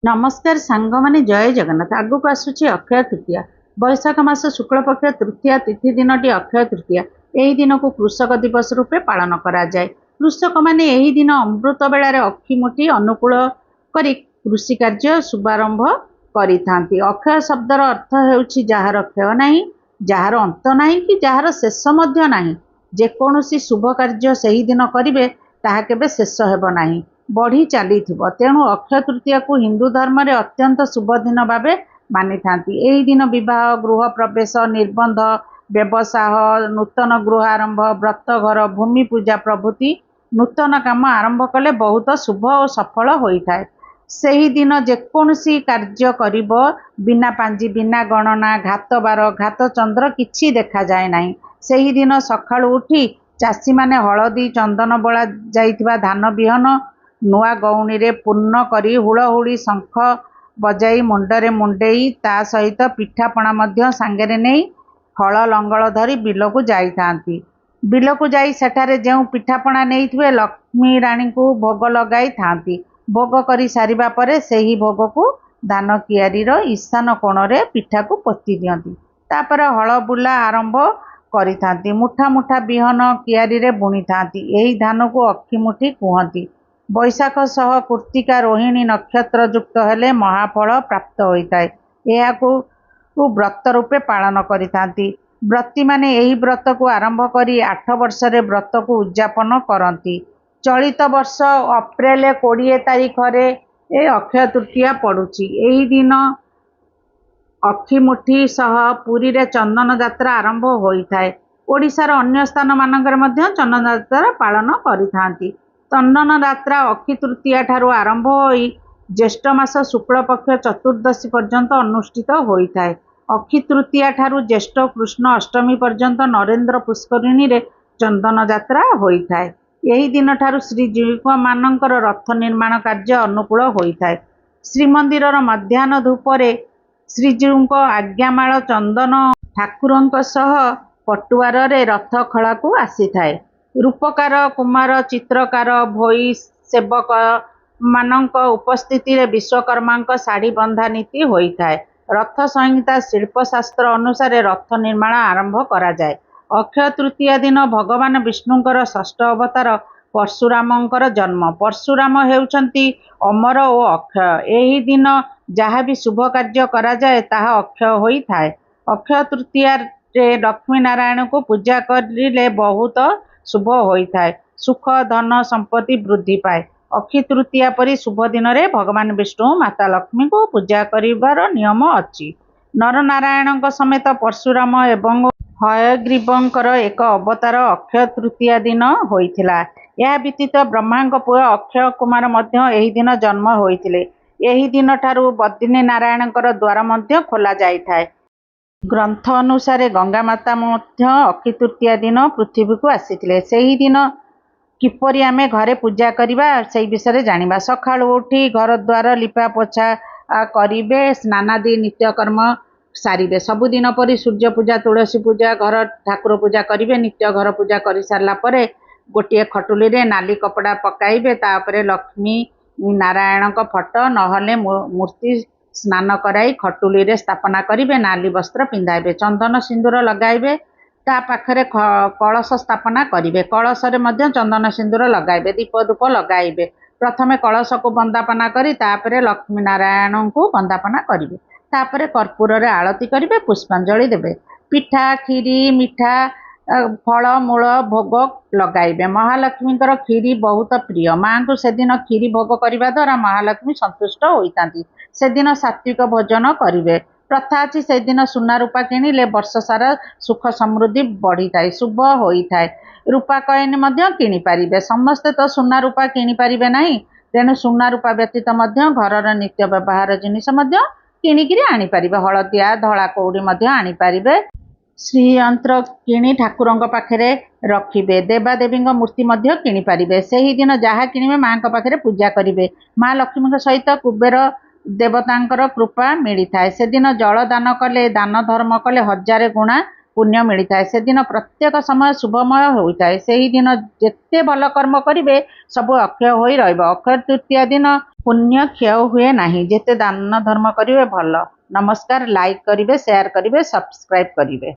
नमस्कार सांग माने जय जगन्नाथ आगक आसुची अक्षय तृतीया बैशाख मास शुक्ल पक्ष तृतीया तिथि दिनटी अक्षय तृतीया। यही दिन को कृषक दिवस रूपे पालन करा जाए। कृषक माने यही दिन अमृत बेलार अक्षिमुठी अनुकूल करी कृषि कार्य शुभारंभ करिथांती। अक्षय शब्दर अर्थ हेउछि जहार क्षय नाही, जहार अंत नाही कि जहार शेष मध्य नाही। जेकोसी शुभ कार्य सही दिन करिवे ताहा केबे शेष हेबो नाही, बढ़ी चली। तेणु अक्षय तृतीया को हिंदू धर्म रे अत्यंत शुभ दिन भावे मानि थांती। एही दिन विवाह, गृह प्रवेश, निर्बंध, व्यवसाय, नूतन गृह आरंभ, व्रत घर, भूमि पूजा प्रभृति नूतन काम आरंभ कले बहुत शुभ और सफल होइथाय। सेही दिन जेकोसी कार्य करिब बिना पांजी, बिना गणना, घात बार, घात चंद्र किछि देखा जाए नाही। सेही दिन सकाळु उठी चाषी माने हलदी चंदन बोला जाइथिबा धान बिहन नुआ गौणी रे पूर्ण करी हुड़हुड़ी शंख बजाई मुंडरे मुंडेई ता सहित पिठापणा मध्य सांगरे नहीं हल लंगल धरी बिलकू जाई थांती। बिलकू जाई सेठारे जेउ पिठापणा नहीं लक्ष्मी रानी को भोग लगाई थांती। भोग करी सारिबा परे सेही भोग को दान कियारी रो ईशान कोण रे पिठा को पोती दियंती। तापर हल बुला आरंभ करी थांती। मुठा मुठा बिहन कियारी रे बुणी थांती। एही धान को अक्षिमुठी कुहंती। बैशाख सह कृत्तिका रोहिणी नक्षत्र युक्त हेले महाफल प्राप्त होता है। यह व्रत रूपे पालन करिथांती। व्रती माने यही व्रत को आरंभ करी 8 वर्ष रे व्रत को उद्यापन करती। चलित वर्ष अप्रैल 20 तारीख रे अक्षय तृतीया पड़ुची। यही दिन अक्षिमुठी सह पुरी रे चंदन यात्रा आरंभ होता है। ओडिशार अन्य स्थान मानकर मध्य चंदन यात्रा पालन करिथांती। चंदन यात्रा अक्षय तृतीया ठारू आरंभ होई ज्येष्ठ मास शुक्ल पक्ष चतुर्दशी पर्यंत अनुष्ठित होता है। अक्षय तृतीया ठारू ज्येष्ठ कृष्ण अष्टमी पर्यंत नरेंद्र पुष्करिणी रे चंदन यात्रा होता है। यही दिन ठारू श्रीजीव मानकर रथ निर्माण कार्य अनुकूल होता है। श्रीमंदिर मध्याह्न धूपरे श्रीजीव आज्ञामाल चंदन ठाकुर सह पटुआर रे रथ खड़ा को आसी थाए। रूपकार, कुमार, चित्रकार, भोई सेवक मानक उपस्थिति रे विश्वकर्मा शाढ़ी बंधा नीति होता है। रथ संहिता शिल्पशास्त्र अनुसार रथ निर्माण आरंभ करा जाए। अक्षय तृतीया दिन भगवान विष्णुंकर षष्ठ अवतार परशुरामंकर जन्म। परशुराम हेउचंती अमर और अक्षय। यही दिन जहाँ भी शुभ कार्य करा जाए ताहा अक्षय होई थाए। अक्षय तृतीया रे लक्ष्मी नारायण को पूजा करिले बहुत शुभ होता है। सुख धन संपत्ति वृद्धि पाए। अक्षय तृतीया परी शुभ दिन रे भगवान विष्णु माता लक्ष्मी को पूजा करिवार नियम अछि। नर नारायण समेत परशुराम एवं हयग्रीवंकर एक अवतार अक्षय तृतीया दिन होइथिला। यह व्यतीत ब्रह्मांक पुओ अक्षय कुमार मध्य एही दिन जन्म होइथिले। एही दिन ठारू बदिनी नारायणकर द्वार मध्य खोला जाइथाए। ग्रंथ अनुसार गंगा माता मध्य अक्षय तृतीया दिन पृथ्वी को आसीथिले। सेही दिन किपरि आमे घरे पूजा करिबा सेही विषय जानिबा। सकाळु उठी घर द्वार लिपा पोछा करिबे, स्नानादि नित्यकर्म सारिबे। सबुदिन परि सूर्य पूजा, तुलसी पूजा, घर ठाकुर पूजा करिबे। नित्य घर पूजा करि सारला परे गोटे खटुली रे नाली कपड़ा पकाइबे। तापरे लक्ष्मी नारायण फोटो नहले मूर्ति स्नान कराई खटुली रे स्थापना करिबे। नाली वस्त्र पिंधाइबे, चंदन सिंदूर लगाइबे। ता पाखरे कलश स्थापना करिबे। कलश रे मध्य चंदन सिंदूर लगाइबे, दीप धूप लगाइबे। प्रथमे कलश को वंदापना करी तापरे लक्ष्मी नारायण को वंदापना करिबे। तापरे कर्पूर रे आरती करिबे, पुष्पांजलि देबे। पिठा, खीरी, मिठा, फल मूल भोग लगाइबे। महालक्ष्मी खीरी बहुत प्रिय। माँ को सेदिन खीरी भोग करने द्वारा महालक्ष्मी संतुष्ट होइतांती। सेदिन सात्विक भोजन करिबे। प्रथा अच्छी से दिन सुना रूपा किणिले वर्ष सारा सुख समृद्धि बढ़ी थाए, शुभ होता है। रूपा कएन मध्य किणी पारिबे। समस्ते तो सुना रूपा किणी पारिबे नहीं। तेणु सुना रूपा व्यतीत मध्य घरर नित्य व्यवहार जिनिस मध्य किणिकिरी आनी पारिबे। हलदिया धला कौड़ी मध्य आनी पारिबे। श्रीयंत्र किणी ठाकुरंक पाखरे रखिबे। देवादेवी मूर्ति मध्य किणी पारिबे। सेही दिन जहाँ किणिबे माँ पाखरे पूजा करिबे। माँ लक्ष्मी सहित कुबेर देवतांकर कृपा मिलता है। से दिन जल दान कले, दान धर्म कले 1000 गुणा पुण्य मिलता है। से दिन प्रत्येक समय शुभमय होता है। से ही दिन जेते भल कर्म करिबे ସବୁ ଅକ୍ଷୟ ହୋଇ ରହିବ। ଅକ୍ଷୟ ତୃତୀୟା ଦିନ ପୁଣ୍ୟ କ୍ଷୟ ହୁଏ ନାହିଁ। ଯେତେ ଦାନ ଧର୍ମ କରିବେ ଭଲ। ନମସ୍କାର। ଲାଇକ୍ କରିବେ, ସେୟାର କରିବେ, ସବସ୍କ୍ରାଇବ୍ କରିବେ।